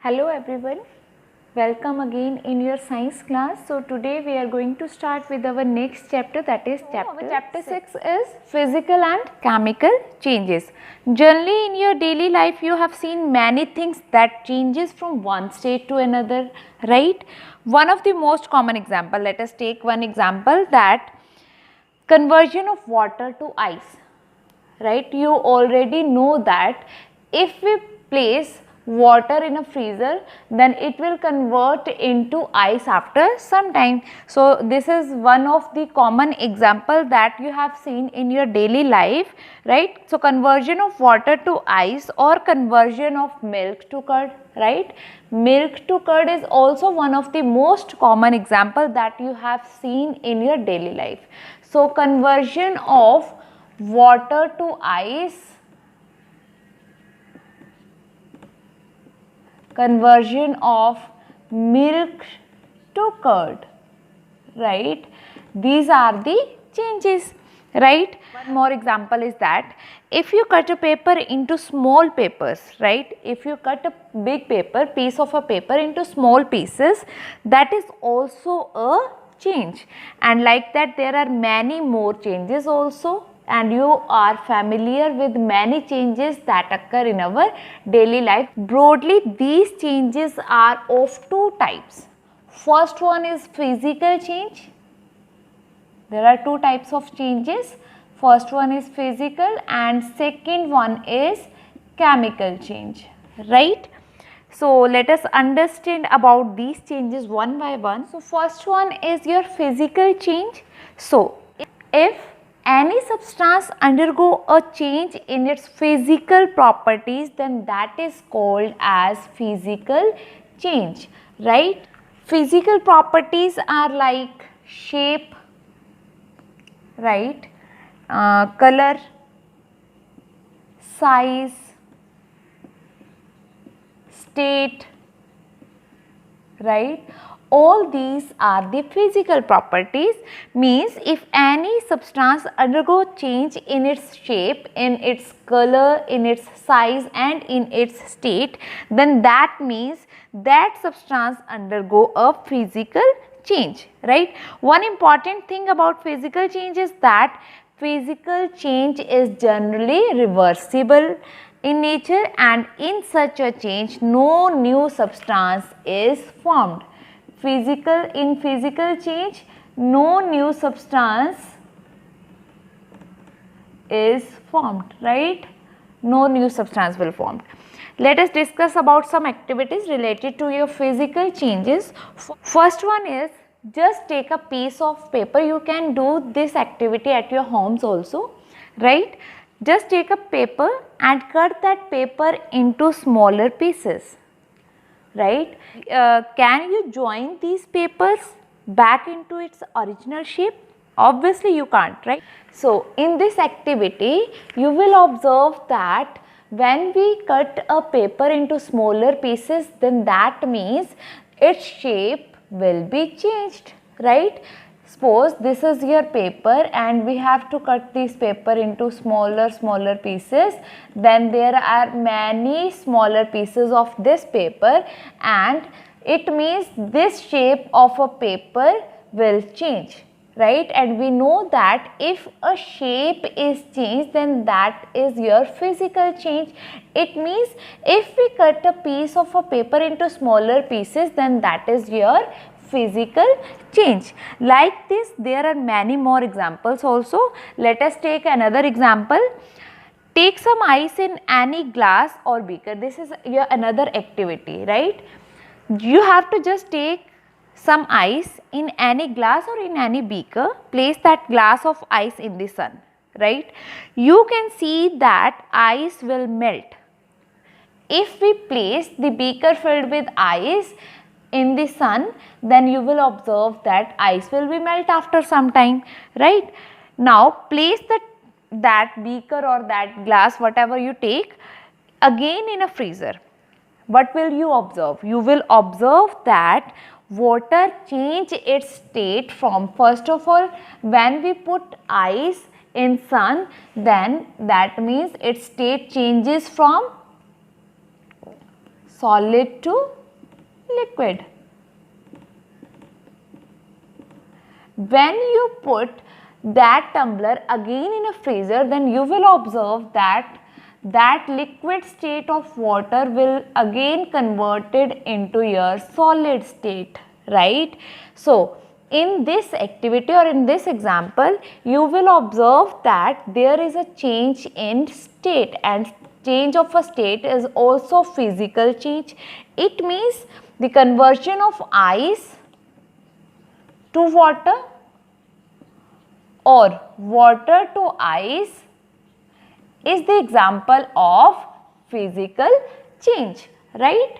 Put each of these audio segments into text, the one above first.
Hello everyone, welcome again in your science class. So today we are going to start with our next chapter, that is chapter 6 is physical and chemical changes. Generally in your daily life you have seen many things that changes from one state to another, right? One of the most common example, let us take one example, that conversion of water to ice, right? You already know that if we place water in a freezer, then it will convert into ice after some time. So this is one of the common example that you have seen in your daily life, right? So conversion of water to ice or conversion of milk to curd, right? Milk to curd is also one of the most common example that you have seen in your daily life. So conversion of water to ice, conversion of milk to curd, right? These are the changes, right? One more example is that if you cut a paper into small papers, right? If you cut a big piece of a paper into small pieces, that is also a change. And like that there are many more changes also, and you are familiar with many changes that occur in our daily life. Broadly, these changes are of two types. First one is physical change. There are two types of changes. First one is physical and second one is chemical change, right? So let us understand about these changes one by one. So first one is your physical change. So if any substance undergo a change in its physical properties, then that is called as physical change, right? Physical properties are like shape, right? Color, size, state, right? All these are the physical properties. Means if any substance undergo change in its shape, in its color, in its size and in its state, then that means that substance undergo a physical change, right? One important thing about physical change is that physical change is generally reversible in nature, and in such a change no new substance is formed. In physical change no new substance is formed, right? No new substance will form. Let us discuss about some activities related to your physical changes. First one is, just take a piece of paper. You can do this activity at your homes also, right? Just take a paper and cut that paper into smaller pieces, right? Can you join these papers back into its original shape? Obviously you can't, right? So in this activity you will observe that when we cut a paper into smaller pieces, then that means its shape will be changed, right? Suppose this is your paper and we have to cut this paper into smaller pieces, then there are many smaller pieces of this paper, and it means this shape of a paper will change, right? And we know that if a shape is changed, then that is your physical change. It means if we cut a piece of a paper into smaller pieces, then that is your physical change. Like this there are many more examples also. Let us take another example. Take some ice in any glass or beaker. This is your another activity, right? You have to just take some ice in any glass or in any beaker, place that glass of ice in the sun, right? You can see that ice will melt. If we place the beaker filled with ice in the sun, then you will observe that ice will be melt after some time, right? Now place that beaker or that glass, whatever you take, again in a freezer. What will you observe? You will observe that water change its state from, first of all, when we put ice in sun, then that means its state changes from solid to liquid. When you put that tumbler again in a freezer, then you will observe that liquid state of water will again converted into your solid state, right? So in this activity or in this example, you will observe that there is a change in state, and change of a state is also physical change. It means the conversion of ice to water or water to ice is the example of physical change, right?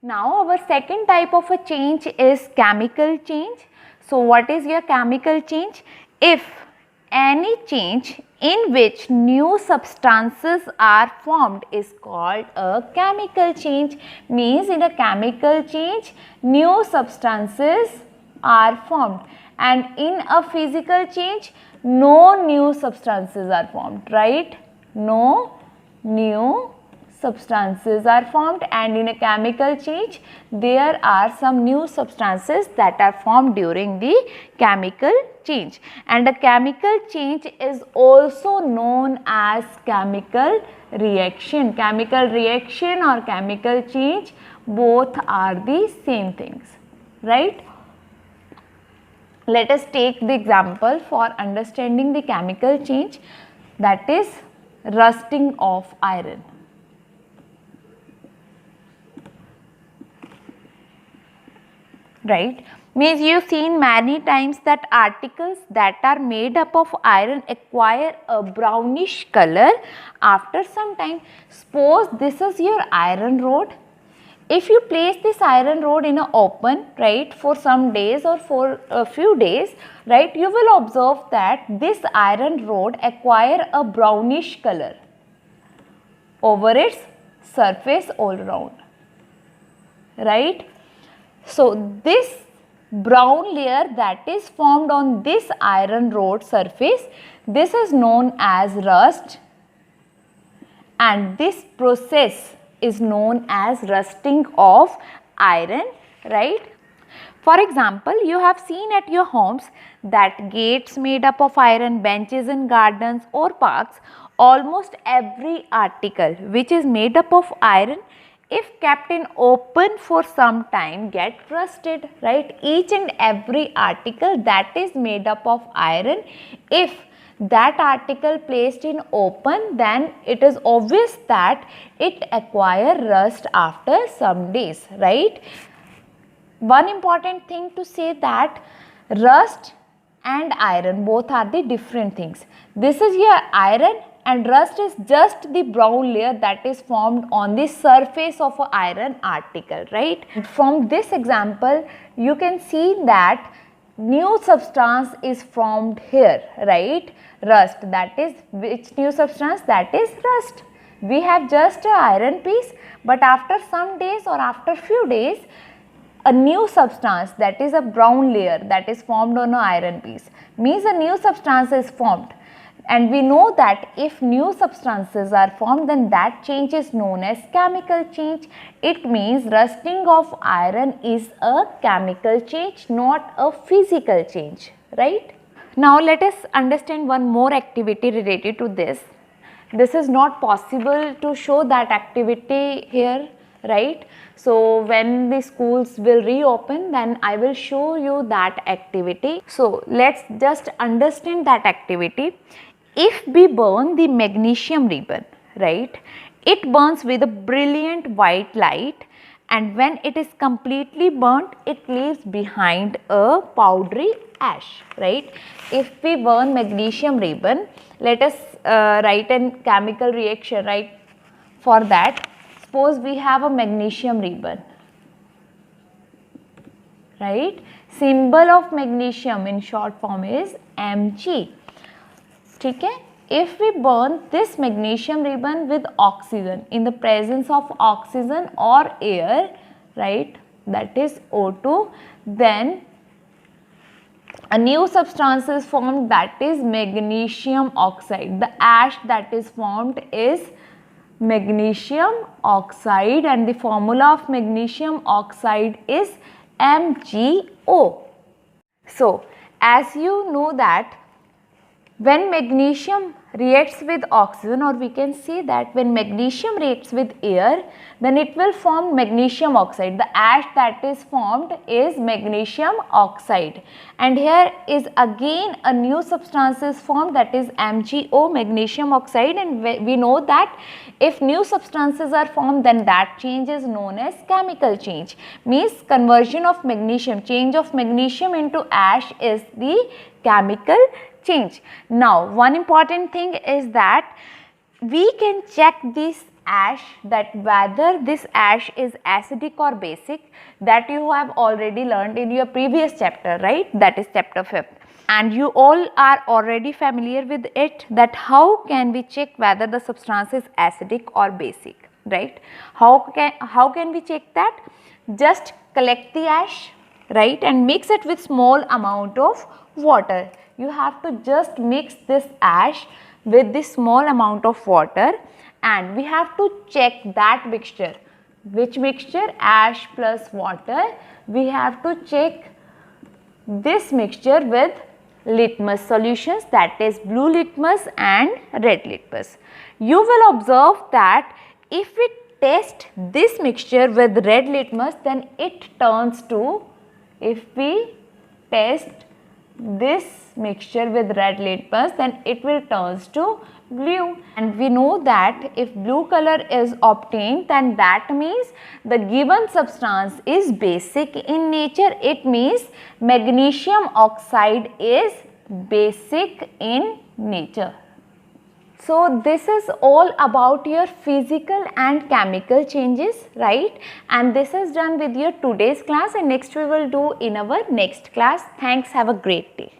Now our second type of a change is chemical change. So what is your chemical change? If any change in which new substances are formed is called a chemical change. Means in a chemical change, new substances are formed, and in a physical change, no new substances are formed, right? No new substances are formed, and in a chemical change, there are some new substances that are formed during the chemical change. And a chemical change is also known as chemical reaction. Chemical reaction or chemical change, both are the same things, right? Let us take the example for understanding the chemical change, that is rusting of iron. Right? Means you've seen many times that articles that are made up of iron acquire a brownish color after some time. Suppose this is your iron rod. If you place this iron rod in an open, right, for some days or for a few days, right, you will observe that this iron rod acquire a brownish color over its surface all around, right? So this brown layer that is formed on this iron rod surface, this is known as rust, and this process is known as rusting of iron, right? For example, you have seen at your homes that gates made up of iron, benches in gardens or parks, almost every article which is made up of iron, if kept in open for some time, get rusted, right? Each and every article that is made up of iron, if that article placed in open, then it is obvious that it acquire rust after some days, right? One important thing to say that rust and iron both are the different things. This is your iron, and rust is just the brown layer that is formed on the surface of an iron article, right? From this example, you can see that new substance is formed here, right? Rust, that is which new substance? That is rust. We have just an iron piece, but after some days or after few days, a new substance, that is a brown layer that is formed on an iron piece, means a new substance is formed. And we know that if new substances are formed, then that change is known as chemical change. It means rusting of iron is a chemical change, not a physical change, right? Now let us understand one more activity related to this. This is not possible to show that activity here, right? So when the schools will reopen, then I will show you that activity. So let's just understand that activity. If we burn the magnesium ribbon, right, it burns with a brilliant white light, and when it is completely burnt, it leaves behind a powdery ash, right? If we burn magnesium ribbon, let us write a chemical reaction, right? For that, suppose we have a magnesium ribbon, right? Symbol of magnesium in short form is Mg. Okay? If we burn this magnesium ribbon with oxygen, in the presence of oxygen or air, right, that is O2, then a new substance is formed, that is magnesium oxide. The ash that is formed is magnesium oxide, and the formula of magnesium oxide is MgO. So, as you know that when magnesium reacts with oxygen, or we can say that when magnesium reacts with air, then it will form magnesium oxide. The ash that is formed is magnesium oxide, and here is again a new substance is formed, that is MgO, magnesium oxide. And we know that if new substances are formed, then that change is known as chemical change, means conversion of magnesium, change of magnesium into ash is the chemical change. Now, one important thing is that we can check this ash, that whether this ash is acidic or basic, that you have already learned in your previous chapter, right? That is chapter 5th. And you all are already familiar with it, that how can we check whether the substance is acidic or basic, right? How can we check that? Just collect the ash, right, and mix it with small amount of water. You have to just mix this ash with this small amount of water, and we have to check that mixture. Which mixture? Ash plus water. We have to check this mixture with litmus solutions, that is blue litmus and red litmus. You will observe that if we test this mixture with red litmus, then it turns to, if we test this mixture with red litmus, then it will turns to blue. And we know that if blue color is obtained, then that means the given substance is basic in nature. It means magnesium oxide is basic in nature. So this is all about your physical and chemical changes, right? And this is done with your today's class, and next we will do in our next class. Thanks. Have a great day.